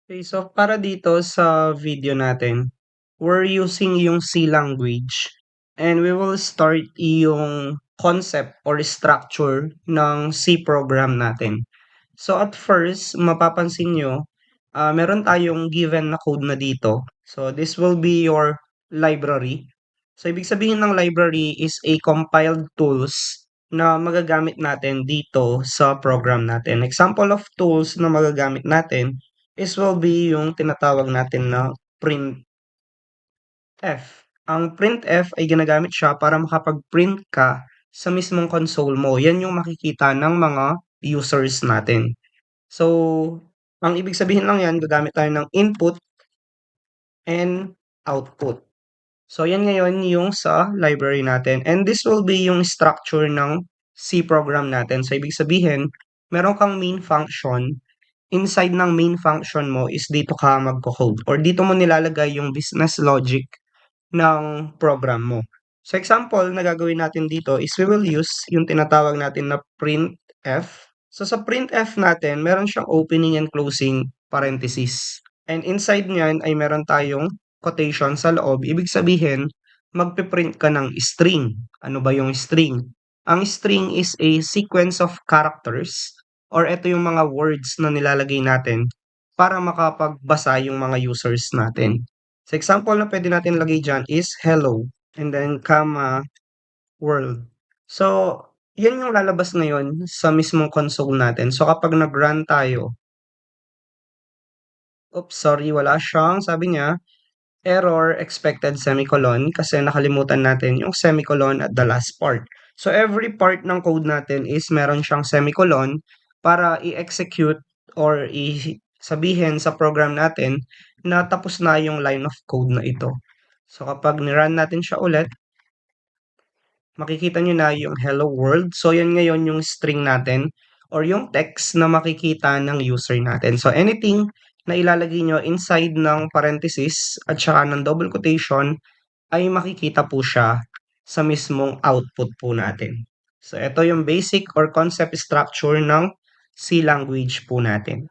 Okay, so para dito sa video natin, we're using yung C language and we will start yung concept or structure ng C program natin. So at first, mapapansin nyo, meron tayong given na code na dito. So this will be your library. So ibig sabihin ng library is a compiled tools na magagamit natin dito sa program natin. Example of tools na magagamit natin is will be yung tinatawag natin na printf. Ang printf ay ginagamit siya para makapag-print ka sa mismong console mo. Yan yung makikita ng mga users natin. So, ang ibig sabihin lang yan, gagamit tayo ng input and output. So, yan ngayon yung sa library natin. And this will be yung structure ng C program natin. So, ibig sabihin, meron kang main function. Inside ng main function mo is dito ka magko-code or dito mo nilalagay yung business logic ng program mo. So, example na gagawin natin dito is we will use yung tinatawag natin na printf. So, sa printf natin, meron siyang opening and closing parenthesis. And inside niyan ay meron tayong quotation sa loob. Ibig sabihin, magpiprint ka ng string. Ano ba yung string? Ang string is a sequence of characters or ito yung mga words na nilalagay natin para makapagbasa yung mga users natin. So, example na pwede natin lagay dyan is hello and then comma world. So, yan yung lalabas ngayon sa mismong console natin. So, kapag nag-run tayo, oops, sorry, wala siyang, sabi niya, error expected semicolon kasi nakalimutan natin yung semicolon at the last part. So, every part ng code natin is meron siyang semicolon para i-execute or sabihin sa program natin na tapos na yung line of code na ito. So, kapag ni-run natin siya ulit, makikita nyo na yung hello world. So, yan ngayon yung string natin or yung text na makikita ng user natin. So, anything na ilalagay nyo inside ng parenthesis at saka ng double quotation ay makikita po siya sa mismong output po natin. So, ito yung basic or concept structure ng C language po natin.